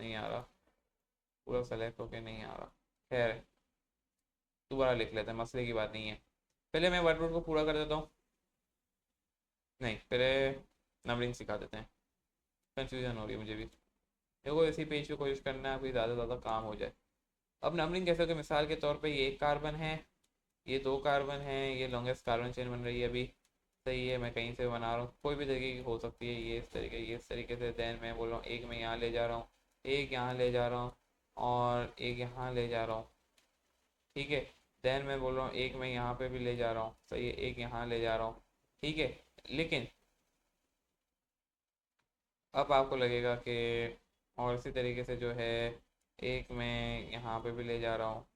Speaker 1: नहीं आ रहा, पूरा सेलेक्ट होके नहीं आ रहा। खैर, दोबारा लिख लेते हैं, मसले की बात नहीं है। पहले मैं वर्डबोर्ड को पूरा कर देता हूँ। नहीं, पहले नंबरिंग सिखा देते हैं, कंफ्यूजन हो रही है मुझे भी। देखो, इसी पेज पे कोशिश करना है कोई ज़्यादा से ज़्यादा काम हो जाए। अब नंबरिंग कैसे होगी, मिसाल के तौर पे ये एक कार्बन है, ये दो कार्बन है, ये लॉन्गेस्ट कार्बन चेन बन रही है अभी। सही है, मैं कहीं से बना रहा हूँ, कोई भी तरीके की हो सकती है, ये इस तरीके से। देन मैं बोल रहा हूँ एक मैं यहाँ ले जा रहा हूँ, एक यहाँ ले जा रहा हूँ, और एक यहाँ ले जा रहा हूँ। ठीक है। देन मैं बोल रहा हूँ एक मैं यहाँ पे भी ले जा रहा हूँ, सही है, एक यहाँ ले जा रहा हूँ। ठीक है। लेकिन अब आपको लगेगा कि, और इसी तरीके से जो है, एक मैं यहाँ पे भी ले जा रहा हूँ,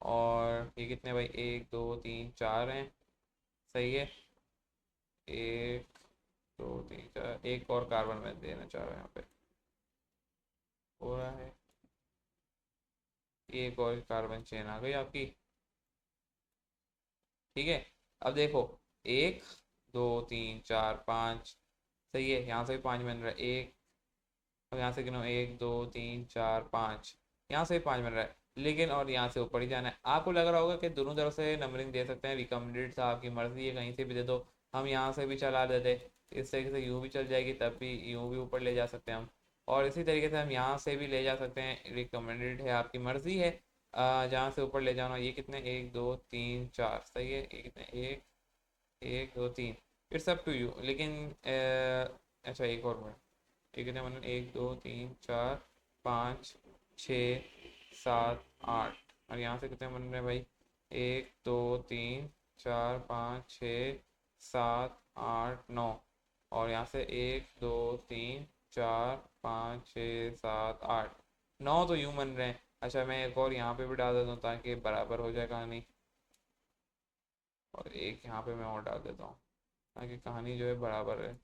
Speaker 1: और ये कितने भाई, एक दो तीन चार हैं। सही है, एक दो तीन चार, एक और कार्बन मैं देना चाह रहा हूँ यहाँ पे, हो रहा है। एक और कार्बन चेन आ गई आपकी। ठीक है। अब देखो, एक दो तीन चार पाँच, सही है, यहाँ से भी पाँच बन रहा है, एक। अब यहाँ से गिनो, एक दो तीन चार पाँच, यहाँ से भी पाँच बन रहा है। लेकिन और यहाँ से ऊपर ही जाना है। आपको लग रहा होगा कि दोनों तरफ से नंबरिंग दे सकते हैं, रिकमेंडेड था, आपकी मर्जी है, कहीं से भी दे दो। हम यहाँ से भी चला देते, इस तरीके से यूँ भी चल जाएगी, तब भी यूँ भी ऊपर ले जा सकते हैं हम। और इसी तरीके से हम यहाँ से भी ले जा सकते हैं, रिकमेंडेड है, आपकी मर्जी है जहाँ से ऊपर ले जाना। ये कितने, एक दो तीन चार, सही है, ये कितने, एक, एक दो तीन, इट्स अप टू यू। लेकिन अच्छा, एक और मिनट, ये कितने बने, एक दो तीन चार पाँच छः सात आठ, और यहाँ से कितने बन रहे हैं भाई, एक दो तीन चार पाँच छः सात आठ नौ, और यहाँ से एक दो तीन चार पाँच छः सात आठ, नौ तो यूं बन रहे हैं। अच्छा, मैं एक और यहाँ पे भी डाल देता हूँ ताकि बराबर हो जाए कहानी, और एक यहाँ पे मैं और डाल देता हूँ ताकि कहानी जो है बराबर है।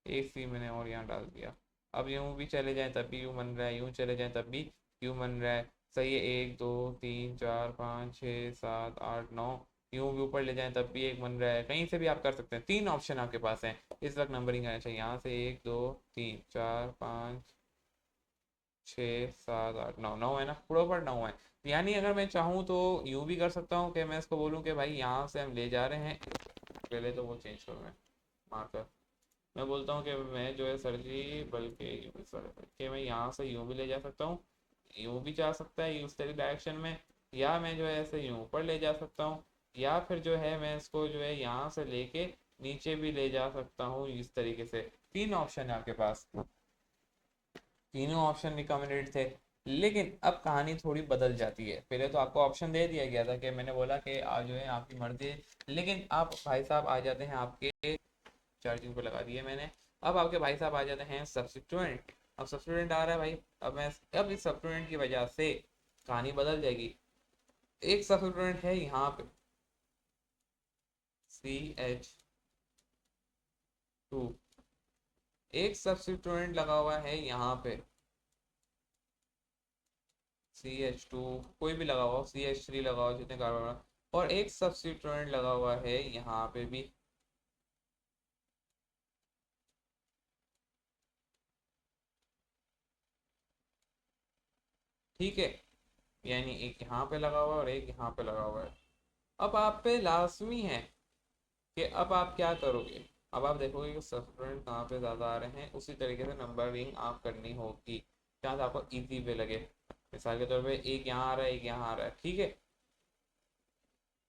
Speaker 1: एक सी मैंने और यहाँ डाल दिया। अब यूं भी चले जाएं तब भी यूं बन रहा है, यूं चले जाएं तब भी यूं बन रहा है। सही है, एक दो तीन चार पाँच छः सात आठ नौ, यूं भी ऊपर ले जाएं तब भी एक बन रहा है। कहीं से भी आप कर सकते हैं, तीन ऑप्शन आपके पास हैं इस वक्त नंबरिंग करना चाहिए। यहाँ से एक दो तीन चार पाँच छः सात आठ नौ, नौ है ना, पूरा ऊपर नौ है। यानी अगर मैं चाहूँ तो यूं भी कर सकता हूँ कि मैं इसको बोलूँ कि भाई यहाँ से हम ले जा रहे हैं, पहले तो वो चेंज करूँ मैं, मार्कर। मैं बोलता हूँ कि मैं जो है सर जी, बल्कि यूं सर कि मैं यहाँ से यूं भी ले जा सकता हूँ, यूं भी जा सकता है उस तरह डायरेक्शन में, या मैं जो है ऐसे यूं ऊपर ले जा सकता हूँ, या फिर जो है मैं इसको जो है यहाँ से लेके नीचे भी ले जा सकता हूँ, इस तरीके से। तीन ऑप्शन है आपके पास, तीनों ऑप्शन रिकमेंडेड थे। लेकिन अब कहानी थोड़ी बदल जाती है। पहले तो आपको ऑप्शन दे दिया गया था कि मैंने बोला कि आज जो है आपकी मर्जी है, लेकिन आप भाई साहब आ जाते हैं आपके, चार्जिंग पे लगा दिए मैंने। अब आपके भाई साहब आ जाते हैं सब्सिट्यूएंट। अब सब्सिट्यूएंट आ रहा है भाई, अब मैं, अब इस सब्सिट्यूएंट की वजह से कहानी बदल जाएगी। एक सब्सिट्यूएंट है यहाँ पे, CH2, एक सब्सिट्यूएंट लगा हुआ है यहाँ पे, CH2, कोई भी लगा हुआ हो, CH3 लगा हुआ, जितने कार्बन, और एक सब्सिट्यूएंट लगा हुआ है यहाँ पे भी। ठीक है, यानी एक यहाँ पे लगा हुआ है और एक यहाँ पे लगा हुआ है। अब आप पे लाजमी है कि अब आप क्या करोगे। अब आप देखोगे कि सब्सटेंट कहाँ पे ज़्यादा आ रहे हैं, उसी तरीके से नंबरिंग आप करनी होगी जहाँ से आपको इजी पे लगे। मिसाल के तौर पे एक यहाँ आ रहा है, एक यहाँ आ रहा है, ठीक है।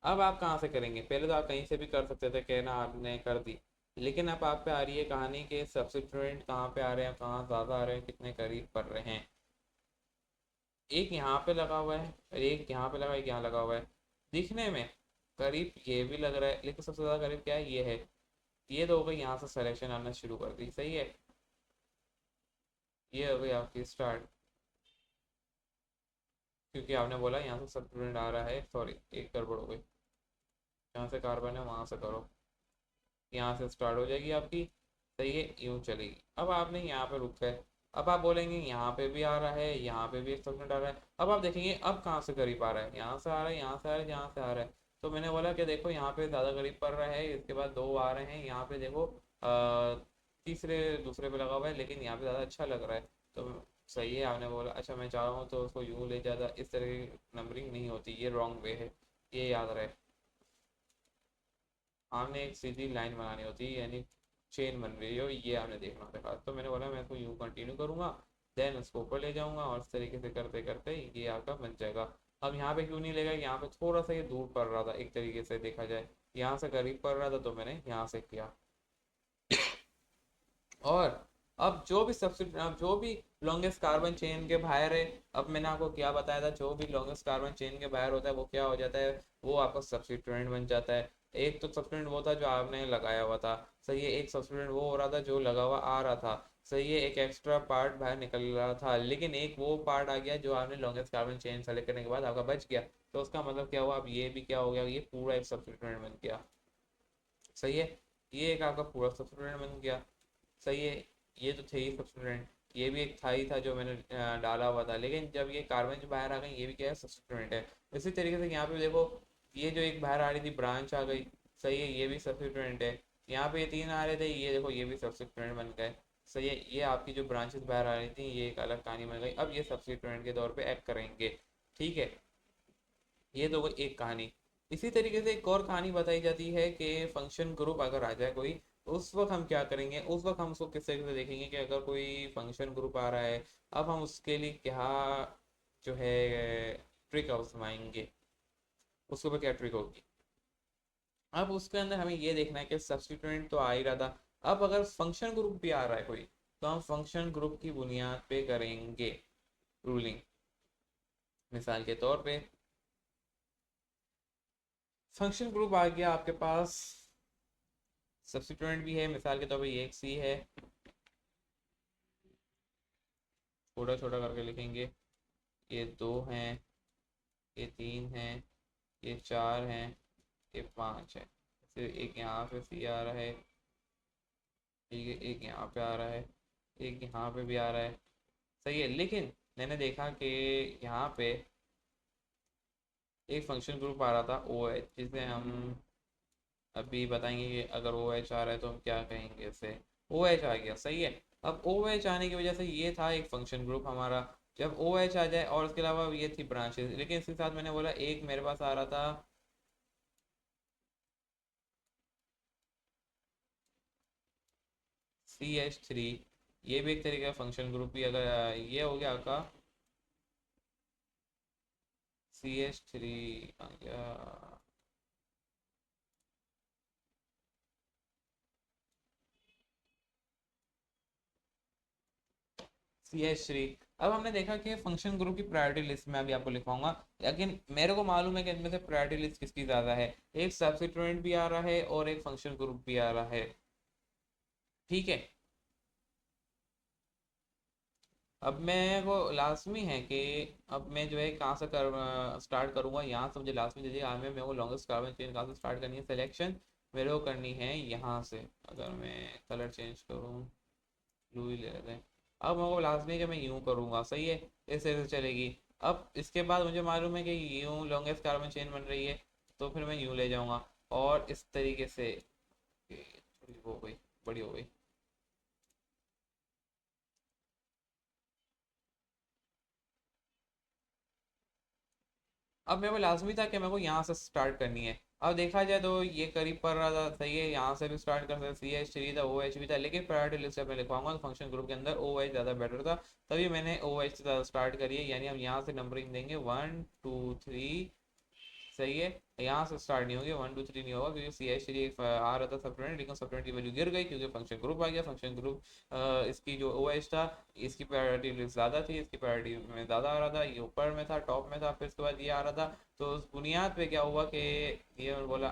Speaker 1: अब आप कहाँ से करेंगे, पहले तो आप कहीं से भी कर सकते थे, कहना आपने कर दी। लेकिन अब आप पे आ रही है कहानी के सब्सिट्यूएंट कहाँ पे आ रहे हैं, कहाँ ज़्यादा आ रहे हैं, कितने करीब पड़ रहे हैं। एक यहाँ पे लगा हुआ है और एक यहाँ पे लगा, एक यहाँ लगा हुआ है। दिखने में करीब ये भी लग रहा है, लेकिन सबसे ज़्यादा करीब क्या है, ये है। ये तो हो गई यहाँ से सिलेक्शन आना शुरू कर दी, सही है। ये हो गई आपकी स्टार्ट, क्योंकि आपने बोला यहाँ से सब स्टूडेंट आ रहा है, सॉरी एक गड़बड़ हो गई। जहाँ से कार्बन है वहाँ से करो, यहाँ से स्टार्ट हो जाएगी आपकी। सही है, यूँ चलेगी। अब आपने यहाँ पे रुक गए। अब आप बोलेंगे यहाँ पे भी आ रहा है, यहाँ पे भी एक सेकंड आ रहा है। अब आप देखेंगे अब कहाँ से करीब आ रहा है, यहाँ से आ रहा है, यहाँ से आ रहा है, यहाँ से आ रहा है। तो मैंने बोला कि देखो यहाँ पे ज़्यादा करीब पड़ रहा है, इसके बाद दो आ रहे हैं, यहाँ पे देखो तीसरे दूसरे पे लगा हुआ है, लेकिन यहाँ पे ज़्यादा अच्छा लग रहा है। तो सही है, आपने बोला अच्छा मैं चाह रहा हूँ तो उसको यूँ ले जाता, इस तरह की नंबरिंग नहीं होती, ये रॉन्ग वे है, ये याद रहे। आपने एक सीधी लाइन बनानी होती है, यानी चेन बन रही हो, ये आपने देखना होता है। तो मैंने बोला मैं इसको यूँ कंटिन्यू करूँगा, देन उसको ऊपर ले जाऊँगा और इस तरीके से करते करते ये आपका बन जाएगा। अब यहाँ पे क्यों नहीं लेगा, यहाँ पे थोड़ा सा ये दूर पड़ रहा था, एक तरीके से देखा जाए यहाँ से करीब पड़ रहा था, तो मैंने यहाँ से किया। और अब जो भी सब्सिट अब जो भी लॉन्गेस्ट कार्बन चेन के बाहर है, अब मैंने आपको क्या बताया था, जो भी लॉन्गेस्ट कार्बन चेन के बाहर होता है वो क्या हो जाता है, वो आपका सब्सिट्यूएंट बन जाता है। एक तो सब्सिट्यूएंट वो था जो आपने लगाया हुआ था, सही है, एक सब्सिट्यूएंट वो हो रहा था जो लगा हुआ आ रहा था, सही है, एक एक्स्ट्रा पार्ट बाहर निकल रहा था, लेकिन एक वो पार्ट आ गया जो आपने लॉन्गेस्ट कार्बन चेन सेलेक्ट करने के बाद आपका बच गया। तो उसका मतलब क्या हुआ, अब ये भी क्या हो गया, ये पूरा एक सब्सिट्यूएंट बन गया। सही है, ये एक आपका पूरा सब्सिट्यूएंट बन गया। सही है, ये तो थे ही सब्स्टिट्यूएंट, ये भी एक था ही था जो मैंने डाला हुआ था, लेकिन जब ये कार्बन जो बाहर आ गई ये भी क्या है, सब्स्टिट्यूएंट है। इसी तरीके से यहाँ पे देखो, ये जो एक बाहर आ रही थी ब्रांच आ गई, सही है, ये भी सब्स्टिट्यूएंट है। यहाँ पे ये तीन आ रहे थे, ये देखो ये भी सब्स्टिट्यूएंट बन गए। सही है, ये आपकी जो ब्रांचेस बाहर आ रही थी ये एक अलग कहानी बन गई, अब ये सब्स्टिट्यूएंट के तौर पे एक्ट करेंगे। ठीक है, ये तो कोई एक कहानी। इसी तरीके से एक और कहानी बताई जाती है कि फंक्शन ग्रुप अगर आ जाए कोई, तो उस वक्त हम क्या करेंगे, उस वक्त हम उसको किस तरीके से देखेंगे कि अगर कोई फंक्शन ग्रुप आ रहा है, अब हम उसके लिए क्या जो है ट्रिक आजमाएंगे, उसके ऊपर क्या ट्रिक होगी। अब उसके अंदर हमें ये देखना है कि सब्स्टिट्यूएंट तो आ ही रहा था, अब अगर फंक्शन ग्रुप भी आ रहा है कोई, तो हम फंक्शन ग्रुप की बुनियाद पे करेंगे रूलिंग। मिसाल के तौर पे फंक्शन ग्रुप आ गया आपके पास, सब्सिट्यूएंट भी है, मिसाल के तौर पे ये एक सी है, छोटा छोटा करके लिखेंगे, ये दो हैं, ये तीन हैं, ये चार हैं, ये पाँच है, फिर एक यहाँ पे सी आ रहा है, ठीक है, एक यहाँ पे आ रहा है, एक यहाँ पे भी आ रहा है। सही है, लेकिन मैंने देखा कि यहाँ पे एक फंक्शन ग्रुप आ रहा था ओ एच, जिसे हम अभी बताएंगे कि अगर ओ एच आ रहा है तो हम क्या कहेंगे इसे। ओ एच आ गया, सही है। अब ओ एच आने की वजह से ये था एक फंक्शन ग्रुप हमारा। जब ओ एच आ जाए और उसके अलावा ये थी ब्रांचेस, लेकिन इसके साथ मैंने बोला एक मेरे पास आ रहा था सी एच थ्री, ये भी एक तरीके का फंक्शन ग्रुप ही, अगर ये हो गया आपका सी एच थ्री आ गया, सी एच थ्री। अब हमने देखा कि फंक्शन ग्रुप की प्रायोरिटी लिस्ट में अभी आपको लिखवाऊंगा, लेकिन मेरे को मालूम है कि इनमें से प्रायोरिटी लिस्ट किसकी ज़्यादा है, एक सब्सिट्यूएंट भी आ रहा है और एक फंक्शन ग्रुप भी आ रहा है। ठीक है, अब मैं वो लाजमी है कि अब मैं जो है कहाँ से कर स्टार्ट करूँगा, यहाँ से मुझे लाजमी दीजिए, आज में मेरे को लॉन्गेस्ट कार्बन चेन कहाँ से स्टार्ट करनी है, सिलेक्शन मेरे को करनी है यहाँ से। अगर मैं कलर चेंज करूँ, ब्लू ही ले लेते हैं। अब मेरे को लाजमी है कि मैं यूँ करूँगा, सही है, इस तरह से चलेगी। अब इसके बाद मुझे मालूम है कि यूँ लॉन्गेस्ट कार्बन चेन बन रही है, तो फिर मैं यूँ ले जाऊँगा और इस तरीके से थोड़ी वो हो गई, बड़ी हो गई। अब मेरे को लाजमी था कि मेरे को यहाँ से स्टार्ट करनी है। अब देखा जाए तो ये करीब पड़ रहा था, सही है, यहाँ से भी स्टार्ट कर सकते, सी एच थ्री था, ओ एच भी था, लेकिन प्रायोरिटी लिस्ट में लिखवाऊंगा तो फंक्शन ग्रुप के अंदर ओ एच ज़्यादा बेटर था, तभी मैंने ओ एच से स्टार्ट करी है। यानी हम यहाँ से नंबरिंग देंगे वन टू थ्री, सही है, यहाँ से स्टार्ट नहीं होगी, वन टू थ्री नहीं होगा, क्योंकि सी एच थ्री आ रहा था सब्सटेंट, लेकिन सब्सटेंट की वैल्यू गिर गई क्योंकि फंक्शन ग्रुप आ गया। फंक्शन ग्रुप इसकी जो ओ एच था, इसकी प्रायोरिटी ज़्यादा थी, इसकी प्रायोरिटी में ज़्यादा आ रहा था, ये ऊपर में था, टॉप में था, फिर उसके बाद ये आ रहा था। तो उस बुनियाद पे क्या हुआ कि ये बोला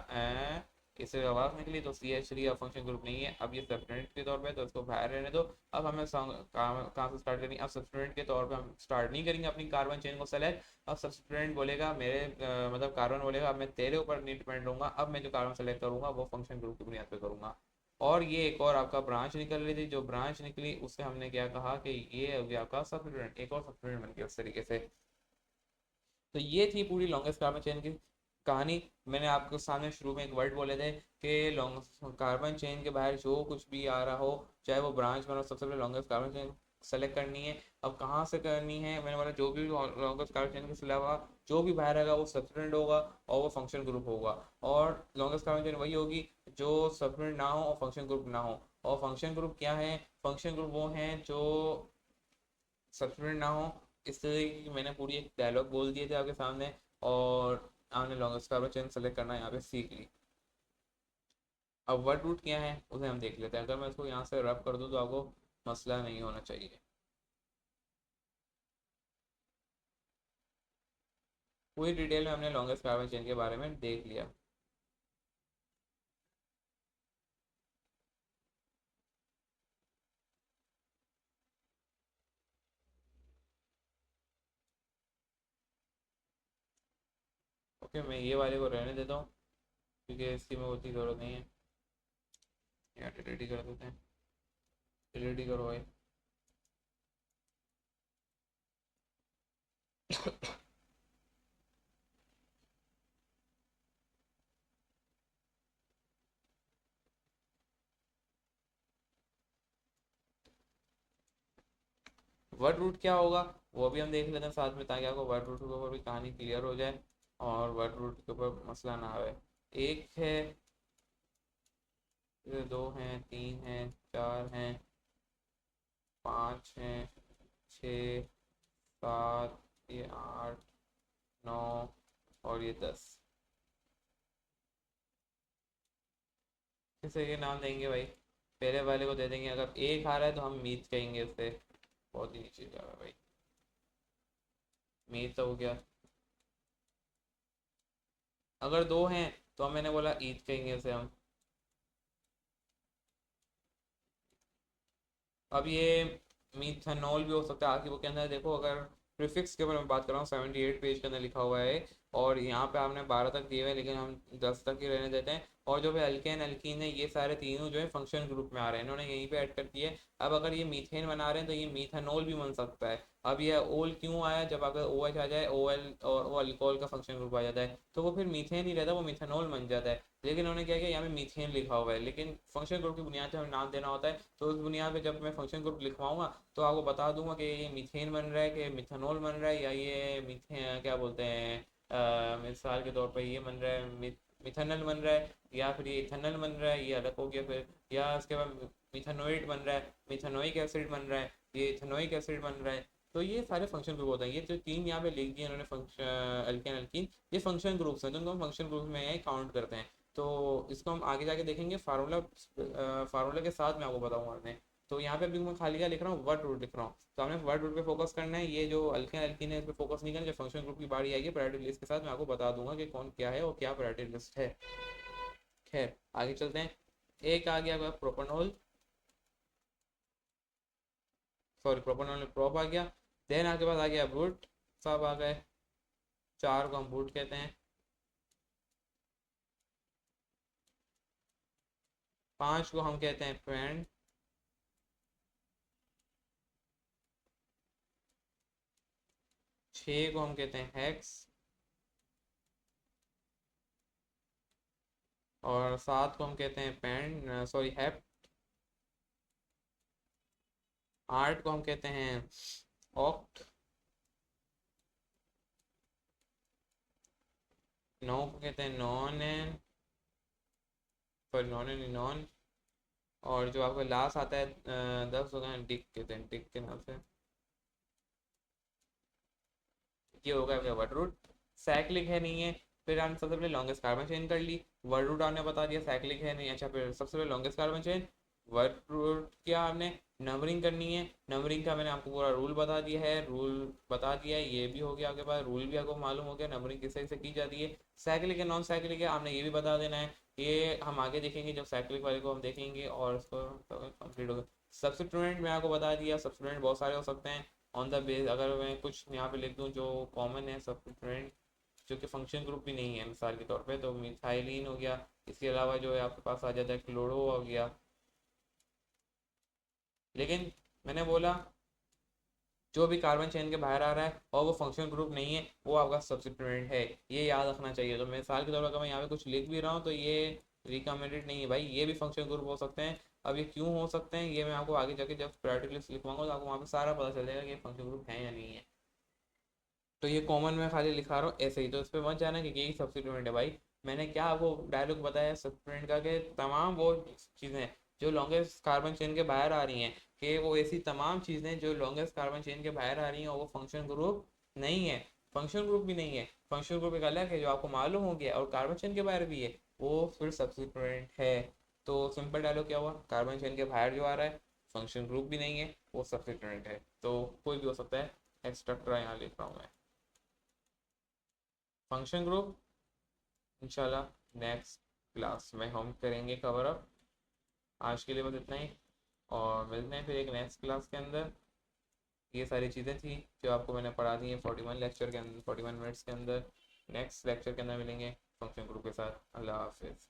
Speaker 1: इससे आवाज़ निकली तो CH3 अब फंक्शन ग्रुप नहीं है, अब ये सब्सटेंट के तौर पे, तो इसको बाहर रहने दो। अब हमें कहाँ से स्टार्ट करनी है? अब सब्सटेंट के तौर पे हम स्टार्ट नहीं करेंगे अपनी कार्बन चेन को सेलेक्ट। अब सब्सटेंट बोलेगा मेरे मतलब कार्बन बोलेगा अब मैं तेरे ऊपर नहीं डिपेंड रहूंगा, अब मैं जो कार्बन सेलेक्ट करूंगा वो फंक्शन ग्रुप की बुनियाद पे करूंगा। और ये एक और आपका ब्रांच निकल रही थी, जो ब्रांच निकली उससे हमने क्या कहा कि ये हो गया आपका सब्सटेंट, एक और सब्सटेंट बन गया उस तरीके से। तो ये थी पूरी लॉन्गेस्ट कार्बन चेन की कहानी। मैंने आपको सामने शुरू में एक वर्ड बोले थे कि लॉन्ग कार्बन चेन के बाहर जो कुछ भी आ रहा हो, चाहे वो ब्रांच बनो, सबसे पहले लॉन्गेस्ट कार्बन चेन सेलेक्ट करनी है। अब कहाँ से करनी है? मैंने बोला जो भी लॉन्गेस्ट कार्बन चेन के अलावा जो भी बाहर आएगा वो सब्सटेंट होगा और वो फंक्शन ग्रुप होगा। और लॉन्गेस्ट कार्बन चेन वही होगी जो सब्सटेंट ना हो और फंक्शन ग्रुप ना हो। और फंक्शन ग्रुप क्या है? फंक्शन ग्रुप वो हैं जो सब्सटेंट ना हो। इस तरीके की मैंने पूरी एक डायलॉग बोल दिए थे आपके सामने, और आपने लॉन्गेस्ट कार्बन चेन सेलेक्ट करना यहाँ पे सीख ली। अब वर्ड रूट क्या है उसे हम देख लेते हैं। अगर मैं इसको यहाँ से रब कर दूँ तो आपको मसला नहीं होना चाहिए। पूरी डिटेल में हमने लॉन्गेस्ट कार्बन चेन के बारे में देख लिया। ओके, मैं ये वाले को रहने देता हूँ क्योंकि इसकी में उतनी ज़रूरत नहीं है। यहाँ डिलीट ही कर देते हैं, डिलीट ही करो भाई। वर्ड रूट क्या होगा वो भी हम देख लेते हैं साथ में, ताकि आपको वर्ड रूट के ऊपर भी कहानी क्लियर हो जाए और वर्ड रूट के ऊपर मसला ना आए। एक है, ये दो हैं, तीन हैं, चार हैं, पाँच हैं, छः, सात, ये आठ, नौ और ये 10। किसे के नाम देंगे भाई? पहले वाले को दे देंगे, अगर एक आ रहा है तो हम मीत कहेंगे उसे। बहुत ही नीचे जा रहा है भाई, मीत तो हो गया। अगर दो हैं तो मैंने बोला ईद कहेंगे उसे हम। अब ये मिथेनॉल भी हो सकता है आगे वो के अंदर। देखो, अगर प्रीफिक्स के ऊपर मैं बात कर रहा हूँ, 78 पेज के अंदर लिखा हुआ है और यहाँ पे आपने 12 तक दिए हुए हैं, लेकिन हम 10 तक ही रहने देते हैं। और जो भी अल्केन अल्कीन है ये सारे तीनों जो है फंक्शन ग्रुप में आ रहे हैं, इन्होंने यहीं पे ऐड कर दिए। अब अगर ये मीथेन बना रहे हैं तो ये मीथेनॉल भी बन सकता है। अब ये ओल क्यों आया? जब अगर ओ एच आ जाए, ओ एल और वो अल्कोहल का फंक्शन ग्रुप आ जाता है तो वो फिर मीथेन ही रहता है, वो मिथेनॉल बन जाता है। लेकिन उन्होंने क्या किया, यहाँ पे मीथेन लिखा हुआ है, लेकिन फंक्शन ग्रुप की बुनियाद पे हमें नाम देना होता है। तो उस बुनियाद पे जब मैं फंक्शन ग्रुप लिखवाऊंगा तो आपको बता दूंगा कि ये मीथेन बन रहा है कि मिथेनॉल बन रहा है, या ये मीथेन क्या बोलते हैं, मिसाल के तौर पे ये बन रहा है मिथेनॉल बन रहा है, या फिर ये इथेनॉल बन रहा है, ये अलग हो गया फिर। या उसके बाद मिथेनोइड बन रहा है, मिथेनोइक एसिड बन रहा है, ये इथेनोइक एसिड बन रहा है। तो ये सारे फंक्शन ग्रुप होते हैं। ये जो तीन यहाँ पे लिख दिए इन्होंने फंक्शन अल्केन अल्कीन, ये फंक्शन ग्रुप्स हैं, तो इनको हम फंक्शन ग्रुप में काउंट करते हैं। तो इसको हम आगे जाके देखेंगे फार्मूला, फार्मूला के साथ मैं आपको बताऊंगा मैं। तो यहाँ पे अभी मैं खाली क्या लिख रहा हूँ, वर्ड रूट लिख रहा हूँ। तो हमने वर्ड रूट पे फोकस करना है, ये जो अल्केन अल्कीन है इस पे फोकस नहीं करना। जब फंक्शन ग्रुप की बारी आएगी प्रायोरिटी लिस्ट के साथ मैं आपको बता दूंगा कि कौन क्या है और क्या प्रायोरिटी लिस्ट है। खैर, आगे चलते हैं। एक आ गया प्रोपेनॉल, सॉरी प्रोपेनॉल में प्रोप आ गया। देन आगे बाद आ गया बुट, सब आ गए। चार को हम बुट कहते हैं। पांच को हम कहते हैं फ्रेंड। छह को हम कहते हैं हेक्स। और सात को हम कहते हैं पेंड, सॉरी हैप। आठ को हम कहते हैं ऑक्ट। नौ को कहते हैं non N, sorry non N non. और जो आपका लास्ट आता है 10 होगा, डिक कहते हैं, डिक के नाम से। ये होगा आपका वर्ड रूट। साइक्लिक है नहीं है। फिर हमने सबसे पहले लॉन्गेस्ट कार्बन चेन कर ली, वर्ड रूट आपने बता दिया, साइक्लिक है नहीं। अच्छा, फिर सबसे पहले longest carbon chain, work rule क्या, हमने नंबरिंग करनी है। नंबरिंग का मैंने आपको पूरा रूल बता दिया है, रूल बता दिया है, ये भी हो गया आपके पास, रूल भी आपको मालूम हो गया नंबरिंग किस तरह से की जाती है। साइक्लिक है नॉन साइक्लिक है आपने ये भी बता देना है, ये हम आगे देखेंगे जब साइक्लिक वाले को हम देखेंगे और उसको कंप्लीट होगा। सब्स्टिट्यूएंट मैं आपको बता दिया, सब्स्टिट्यूएंट बहुत सारे हो सकते हैं ऑन द बेस, अगर मैं कुछ यहाँ पे लिख दूँ जो कॉमन है सब्स्टिट्यूएंट जो कि फंक्शन ग्रुप भी नहीं है मिसाल के तौर पे, तो मिथाइलिन हो गया। इसके अलावा जो है आपके पास आ जाता है क्लोरो हो गया। लेकिन मैंने बोला जो भी कार्बन चेन के बाहर आ रहा है और वो फंक्शन ग्रुप नहीं है वो आपका सब्स्टिट्यूएंट है, ये याद रखना चाहिए। तो मिसाल के तौर पर अगर मैं यहाँ पे कुछ लिख भी रहा हूँ तो ये रिकमेंडेड नहीं है भाई, ये भी फंक्शन ग्रुप हो सकते हैं। अब ये क्यों हो सकते हैं ये मैं आपको आगे जाके जब प्रायोरिटी लिस्ट लिखवाऊंगा तो आपको वहाँ पे सारा पता चल जाएगा कि ये फंक्शन ग्रुप है या नहीं है। तो ये कॉमन में खाली लिखा रहा हूँ ऐसे ही, तो इस पर मत जाना कि यही सब्स्टिट्यूएंट है भाई। मैंने क्या आपको डायलॉग बताया सब्स्टिट्यूएंट का कि तमाम वो चीज़ें जो लॉन्गेस्ट कार्बन चेन के बाहर आ रही हैं, कि वो ऐसी तमाम चीज़ें जो लॉन्गेस्ट कार्बन चेन के बाहर आ रही हैं और वो फंक्शन ग्रुप नहीं है। फंक्शन ग्रुप भी नहीं है, फंक्शन ग्रुप एक अलग है जो आपको मालूम हो गया, और कार्बन चेन के बाहर भी है वो फिर सब्स्टिट्यूएंट है। तो सिंपल डायलॉग क्या हुआ, कार्बन चेन के बाहर जो आ रहा है फंक्शन ग्रुप भी नहीं है वो सब्स्टिट्यूएंट है, तो कोई भी हो सकता है। एक्स्ट्रा यहाँ लिख रहा हूँ मैं फंक्शन ग्रुप। इंशाल्लाह नेक्स्ट क्लास में हम करेंगे कवर अप। आज के लिए बस इतना ही, और मिलते हैं फिर एक नेक्स्ट क्लास के अंदर। ये सारी चीज़ें थी जो आपको मैंने पढ़ा दी हैं 41 लेक्चर के अंदर, 41 मिनट्स के अंदर। नेक्स्ट लेक्चर के अंदर मिलेंगे फंक्शन ग्रुप के साथ। अल्लाह हाफिज़।